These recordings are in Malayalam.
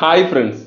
ഹായ് ഫ്രണ്ട്സ്,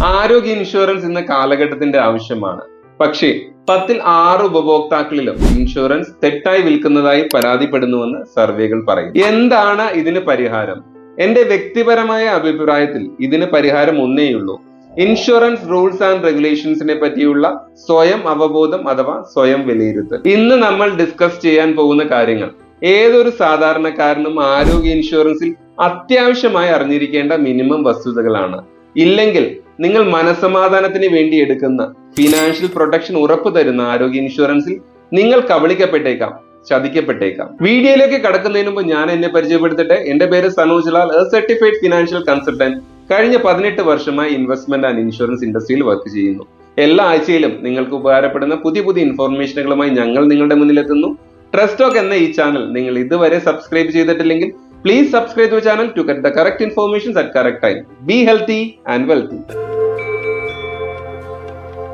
ആരോഗ്യ ഇൻഷുറൻസ് ഇന്ന് കാലഘട്ടത്തിന്റെ ആവശ്യമാണ്. പക്ഷേ 10ൽ 6 ഉപഭോക്താക്കളിലും ഇൻഷുറൻസ് തെറ്റായി വിൽക്കുന്നതായി പരാതിപ്പെടുന്നുവെന്ന് സർവേകൾ പറയും. എന്താണ് ഇതിന് പരിഹാരം? എന്റെ വ്യക്തിപരമായ അഭിപ്രായത്തിൽ ഇതിന് പരിഹാരം ഒന്നേയുള്ളൂ: ഇൻഷുറൻസ് റൂൾസ് ആൻഡ് റെഗുലേഷൻസിനെ പറ്റിയുള്ള സ്വയം അവബോധം അഥവാ സ്വയം വിലയിരുത്തൽ. ഇന്ന് നമ്മൾ ഡിസ്കസ് ചെയ്യാൻ പോകുന്ന കാര്യങ്ങൾ ഏതൊരു സാധാരണക്കാരനും ആരോഗ്യ ഇൻഷുറൻസിൽ അത്യാവശ്യമായി അറിഞ്ഞിരിക്കേണ്ട മിനിമം വസ്തുതകളാണ്. ഇല്ലെങ്കിൽ നിങ്ങൾ മനസ്സമാധാനത്തിന് വേണ്ടി എടുക്കുന്ന ഫിനാൻഷ്യൽ പ്രൊട്ടക്ഷൻ ഉറപ്പു തരുന്ന ആരോഗ്യ ഇൻഷുറൻസിൽ നിങ്ങൾ കബളിക്കപ്പെട്ടേക്കാം, ചതിക്കപ്പെട്ടേക്കാം. വീഡിയോയിലേക്ക് കടക്കുന്നതിന് മുമ്പ് ഞാൻ എന്നെ പരിചയപ്പെടുത്തട്ടെ. എന്റെ പേര് Sanoj Lal, certified financial consultant. കഴിഞ്ഞ 18 വർഷമായി ഇൻവെസ്റ്റ്മെന്റ് ആൻഡ് ഇൻഷുറൻസ് ഇൻഡസ്ട്രിയിൽ വർക്ക് ചെയ്യുന്നു. എല്ലാ ആഴ്ചയിലും നിങ്ങൾക്ക് ഉപകാരപ്പെടുന്ന പുതിയ ഇൻഫോർമേഷനുകളുമായി ഞങ്ങൾ നിങ്ങളുടെ മുന്നിലെത്തുന്നു. ട്രസ്റ്റ് ടോക്ക് എന്ന ഈ ചാനൽ നിങ്ങൾ ഇതുവരെ സബ്സ്ക്രൈബ് ചെയ്തിട്ടില്ലെങ്കിൽ please subscribe to the channel to get the correct information at correct time. Be healthy and wealthy.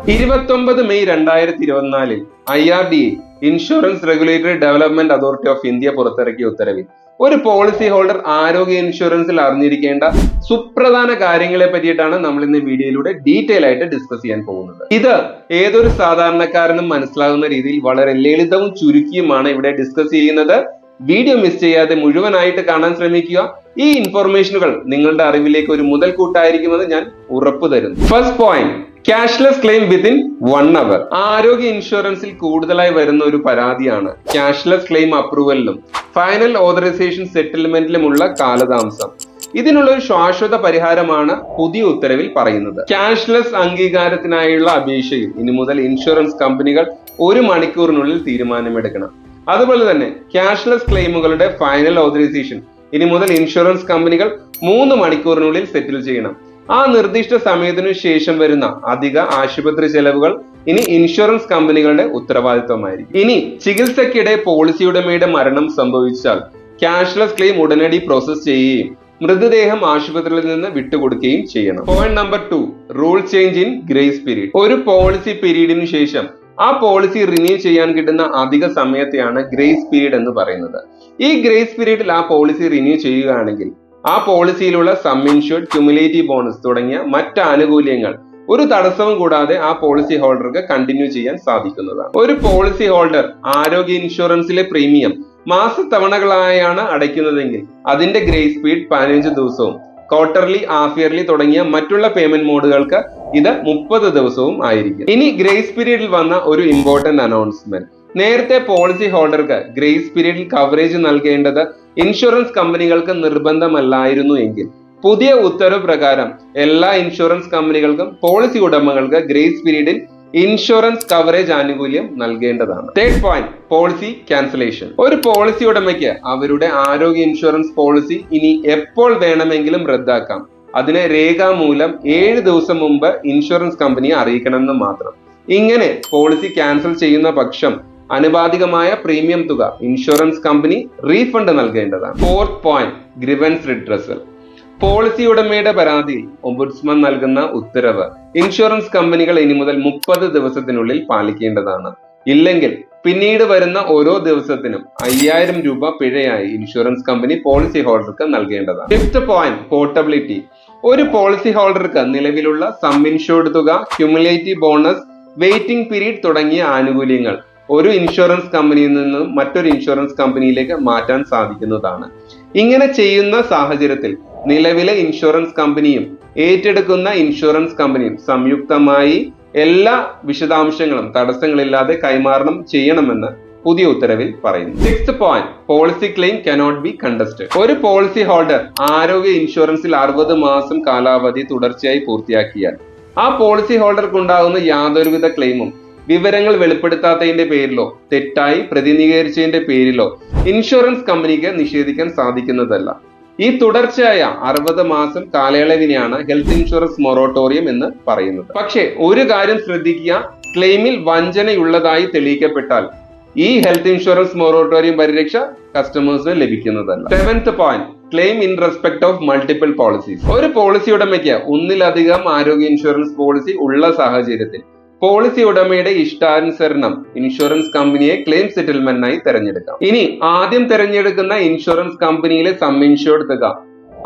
29 May 2024 IRDA insurance regulatory development authority of India പുറത്തിറക്കിയ ഉത്തരവിൽ ഒരു പോളിസി ഹോൾഡർ ആരോഗ്യ ഇൻഷുറൻസിൽ അറിഞ്ഞിരിക്കേണ്ട സുപ്രധാന കാര്യങ്ങളെ പറ്റിയിട്ടാണ് നമ്മൾ ഇന്ന് വീഡിയോയിലൂടെ ഡീറ്റെയിൽ ആയിട്ട് ഡിസ്കസ് ചെയ്യാൻ പോകുന്നത്. ഇത് ഏതൊരു സാധാരണക്കാരനും മനസ്സിലാകുന്ന രീതിയിൽ വളരെ ലളിതവും ചുരുക്കിയുമാണ് ഇവിടെ ഡിസ്കസ് ചെയ്യുന്നത്. വീഡിയോ മിസ് ചെയ്യാതെ മുഴുവനായിട്ട് കാണാൻ ശ്രമിക്കുക. ഈ ഇൻഫോർമേഷനുകൾ നിങ്ങളുടെ അറിവിലേക്ക് ഒരു മുതൽക്കൂട്ടായിരിക്കുമെന്ന് ഞാൻ ഉറപ്പു തരുന്നു. First point: cashless claim within 1 hour. ആരോഗ്യ ഇൻഷുറൻസിൽ കൂടുതലായി വരുന്ന ഒരു പരാതിയാണ് ക്യാഷ്ലെസ് ക്ലെയിം അപ്രൂവലിലും ഫൈനൽ ഓതറൈസേഷൻ സെറ്റിൽമെന്റിലുമുള്ള കാലതാമസം. ഇതിനുള്ള ഒരു ശാശ്വത പരിഹാരമാണ് പുതിയ ഉത്തരവിൽ പറയുന്നത്. ക്യാഷ്ലെസ് അംഗീകാരത്തിനായുള്ള അപേക്ഷയിൽ ഇനി മുതൽ ഇൻഷുറൻസ് കമ്പനികൾ 1 മണിക്കൂറിനുള്ളിൽ തീരുമാനമെടുക്കണം. അതുപോലെ തന്നെ ക്യാഷ്ലെസ് ക്ലെയിമുകളുടെ ഫൈനൽ ഓതറൈസേഷൻ ഇനി മുതൽ ഇൻഷുറൻസ് കമ്പനികൾ 3 മണിക്കൂറിനുള്ളിൽ സെറ്റിൽ ചെയ്യണം. ആ നിർദ്ദിഷ്ട സമയത്തിനു ശേഷം വരുന്ന അധിക ആശുപത്രി ചെലവുകൾ ഇനി ഇൻഷുറൻസ് കമ്പനികളുടെ ഉത്തരവാദിത്വമായിരിക്കും. ഇനി ചികിത്സയ്ക്കിടെ പോളിസി ഉടമയുടെ മരണം സംഭവിച്ചാൽ ക്യാഷ്ലെസ് ക്ലെയിം ഉടനടി പ്രോസസ് ചെയ്യുകയും മൃതദേഹം ആശുപത്രിയിൽ നിന്ന് വിട്ടുകൊടുക്കുകയും ചെയ്യണം. Point number 2: rule change in grace period. ഒരു പോളിസി പീരീഡിന് ശേഷം ആ പോളിസി റിന്യൂ ചെയ്യാൻ കിട്ടുന്ന അധിക സമയത്തെയാണ് ഗ്രേസ് പീരീഡ് എന്ന് പറയുന്നത്. ഈ ഗ്രേസ് പീരീഡിൽ ആ പോളിസി റിന്യൂ ചെയ്യുകയാണെങ്കിൽ ആ പോളിസിയിലുള്ള സം ഇൻഷ്യൂർഡ്, ക്യുമുലേറ്റീവ് ബോണസ് തുടങ്ങിയ മറ്റ് ആനുകൂല്യങ്ങൾ ഒരു തടസ്സവും കൂടാതെ ആ പോളിസി ഹോൾഡർക്ക് കണ്ടിന്യൂ ചെയ്യാൻ സാധിക്കുന്നതാണ്. ഒരു പോളിസി ഹോൾഡർ ആരോഗ്യ ഇൻഷുറൻസിലെ പ്രീമിയം മാസത്തവണകളായാണ് അടയ്ക്കുന്നതെങ്കിൽ അതിന്റെ ഗ്രേസ് പീരീഡ് 15 ദിവസവും ക്വാർട്ടർലി, ഹാഫ് ഇയർലി തുടങ്ങിയ മറ്റുള്ള പേയ്മെന്റ് മോഡുകൾക്ക് ഇത് 30 ദിവസവും ആയിരിക്കും. ഇനി ഗ്രേസ് പീരീഡിൽ വന്ന ഒരു ഇമ്പോർട്ടന്റ് അനൗൺസ്മെന്റ്: നേരത്തെ പോളിസി ഹോൾഡർക്ക് ഗ്രേസ് പീരീഡിൽ കവറേജ് നൽകേണ്ടത് ഇൻഷുറൻസ് കമ്പനികൾക്ക് നിർബന്ധമല്ലായിരുന്നു എങ്കിൽ പുതിയ ഉത്തരവ് പ്രകാരം എല്ലാ ഇൻഷുറൻസ് കമ്പനികൾക്കും പോളിസി ഉടമകൾക്ക് ഗ്രേസ് പീരീഡിൽ ഇൻഷുറൻസ് കവറേജ് ആനുകൂല്യം നൽകേണ്ടതാണ്. Third point: policy cancellation. ഒരു പോളിസി ഉടമയ്ക്ക് അവരുടെ ആരോഗ്യ ഇൻഷുറൻസ് പോളിസി ഇനി എപ്പോൾ വേണമെങ്കിലും റദ്ദാക്കാം. അതിന് രേഖാമൂലം 7 ദിവസം മുമ്പ് ഇൻഷുറൻസ് കമ്പനിയെ അറിയിക്കണമെന്ന് മാത്രം. ഇങ്ങനെ പോളിസി ക്യാൻസൽ ചെയ്യുന്ന പക്ഷം അനുപാതികമായ പ്രീമിയം തുക ഇൻഷുറൻസ് കമ്പനി റീഫണ്ട് നൽകേണ്ടതാണ്. Fourth point: grievance redressal. Policy ഉടമയുടെ പരാതിയിൽ ഓംബുഡ്സ്മാൻ നൽകുന്ന ഉത്തരവ് ഇൻഷുറൻസ് കമ്പനികൾ ഇനി മുതൽ 30 ദിവസത്തിനുള്ളിൽ പാലിക്കേണ്ടതാണ്. ഇല്ലെങ്കിൽ പിന്നീട് വരുന്ന ഓരോ ദിവസത്തിനും 5000 രൂപ പിഴയായി ഇൻഷുറൻസ് കമ്പനി പോളിസി ഹോൾഡർക്ക് നൽകേണ്ടതാണ്. Fifth point: portability. ഒരു പോളിസി ഹോൾഡർക്ക് നിലവിലുള്ള സം ഇൻഷുർഡ് തുക, ക്യുമുലേറ്റീവ് ബോണസ്, വെയിറ്റിംഗ് പീരീഡ് തുടങ്ങിയ ആനുകൂല്യങ്ങൾ ഒരു ഇൻഷുറൻസ് കമ്പനിയിൽ നിന്നും മറ്റൊരു ഇൻഷുറൻസ് കമ്പനിയിലേക്ക് മാറ്റാൻ സാധിക്കുന്നതാണ്. ഇങ്ങനെ ചെയ്യുന്ന സാഹചര്യത്തിൽ നിലവിലെ ഇൻഷുറൻസ് കമ്പനിയും ഏറ്റെടുക്കുന്ന ഇൻഷുറൻസ് കമ്പനിയും സംയുക്തമായി എല്ലാ വിശദാംശങ്ങളും തടസ്സങ്ങളില്ലാതെ കൈമാറണം ചെയ്യണമെന്ന് പുതിയ ഉത്തരവിൽ പറയുന്നു. Sixth point: policy claim cannot be contested. ഒരു പോളിസി ഹോൾഡർ ആരോഗ്യ ഇൻഷുറൻസിൽ 60 മാസം കാലാവധി തുടർച്ചയായി പൂർത്തിയാക്കിയാൽ ആ പോളിസി ഹോൾഡർക്ക് ഉണ്ടാകുന്ന യാതൊരുവിധ ക്ലെയിമും വിവരങ്ങൾ വെളിപ്പെടുത്താത്തതിന്റെ പേരിലോ തെറ്റായി പ്രതിനിധീകരിച്ചതിന്റെ പേരിലോ ഇൻഷുറൻസ് കമ്പനിക്ക് നിഷേധിക്കാൻ സാധിക്കുന്നതല്ല. ഈ തുടർച്ചയായ 60 മാസം കാലയളവിനെയാണ് ഹെൽത്ത് ഇൻഷുറൻസ് മൊറട്ടോറിയം എന്ന് പറയുന്നത്. പക്ഷേ ഒരു കാര്യം ശ്രദ്ധിക്കുക: ക്ലെയിമിൽ വഞ്ചനയുള്ളതായി തെളിയിക്കപ്പെട്ടാൽ ഈ ഹെൽത്ത് ഇൻഷുറൻസ് മൊറട്ടോറിയം പരിരക്ഷ കസ്റ്റമേഴ്സിന് ലഭിക്കുന്നതല്ല. Seventh point: claim in respect of multiple policies. ഒരു പോളിസി ഉടമയ്ക്ക് ഒന്നിലധികം ആരോഗ്യ ഇൻഷുറൻസ് പോളിസി ഉള്ള സാഹചര്യത്തിൽ പോളിസി ഉടമയുടെ ഇഷ്ടാനുസരണം ഇൻഷുറൻസ് കമ്പനിയെ ക്ലെയിം സെറ്റിൽമെന്റിനായി തെരഞ്ഞെടുക്കാം. ഇനി ആദ്യം തെരഞ്ഞെടുക്കുന്ന ഇൻഷുറൻസ് കമ്പനിയിലെ സം ഇൻഷ്യൂർഡ് തുക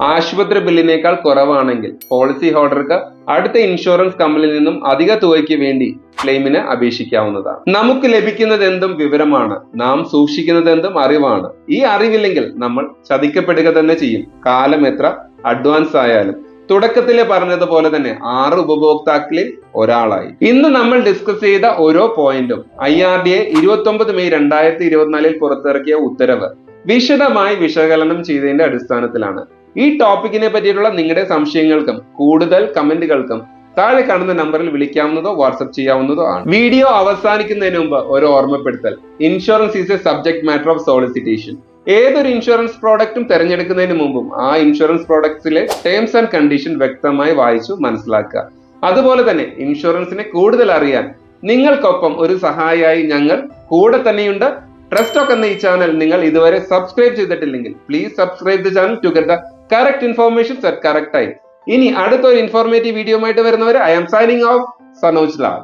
ആശുപത്രി ബില്ലിനേക്കാൾ കുറവാണെങ്കിൽ പോളിസി ഹോൾഡർക്ക് അടുത്ത ഇൻഷുറൻസ് കമ്പനിയിൽ നിന്നും അധിക തുകയ്ക്ക് വേണ്ടി ക്ലെയിമിന് അപേക്ഷിക്കാവുന്നതാണ്. നമുക്ക് ലഭിക്കുന്നത് എന്തും വിവരമാണ്, നാം സൂക്ഷിക്കുന്നത് എന്തും അറിവാണ്. ഈ അറിവില്ലെങ്കിൽ നമ്മൾ ചതിക്കപ്പെടുക തന്നെ ചെയ്യും, കാലം എത്ര അഡ്വാൻസ് ആയാലും. തുടക്കത്തിലെ പറഞ്ഞതുപോലെ തന്നെ 6 ഉപഭോക്താക്കളിൽ ഒരാളായി. ഇന്ന് നമ്മൾ ഡിസ്കസ് ചെയ്ത ഓരോ പോയിന്റും IRDA 29 മെയ് 2024 പുറത്തിറക്കിയ ഉത്തരവ് വിശദമായി വിശകലനം ചെയ്തതിന്റെ അടിസ്ഥാനത്തിലാണ്. ഈ ടോപ്പിക്കിനെ പറ്റിയിട്ടുള്ള നിങ്ങളുടെ സംശയങ്ങൾക്കും കൂടുതൽ കമന്റുകൾക്കും താഴെ കാണുന്ന നമ്പറിൽ വിളിക്കാവുന്നതോ വാട്സ്ആപ്പ് ചെയ്യാവുന്നതോ ആണ്. വീഡിയോ അവസാനിക്കുന്നതിന് മുമ്പ് ഒരു ഓർമ്മപ്പെടുത്തൽ. Insurance is A subject matter of സോളിസിറ്റേഷൻ. ഏതൊരു ഇൻഷുറൻസ് പ്രോഡക്റ്റും തിരഞ്ഞെടുക്കുന്നതിന് മുമ്പും ആ ഇൻഷുറൻസ് പ്രോഡക്ട്സിലെ ടേംസ് ആൻഡ് കണ്ടീഷൻ വ്യക്തമായി വായിച്ചു മനസ്സിലാക്കുക. അതുപോലെ തന്നെ ഇൻഷുറൻസിനെ കൂടുതൽ അറിയാൻ നിങ്ങൾക്കൊപ്പം ഒരു സഹായിയായി ഞങ്ങൾ കൂടെ തന്നെയുണ്ട്. ട്രസ്റ്റ് ടോക്ക് എന്ന ഈ ചാനൽ നിങ്ങൾ ഇതുവരെ സബ്സ്ക്രൈബ് ചെയ്തിട്ടില്ലെങ്കിൽ please subscribe the channel to get the correct information at correct time. ഇനി അടുത്തൊരു ഇൻഫോർമേറ്റീവ് വീഡിയോ ആയിട്ട് വരുന്നവരെ I am signing off Sanoj Lal.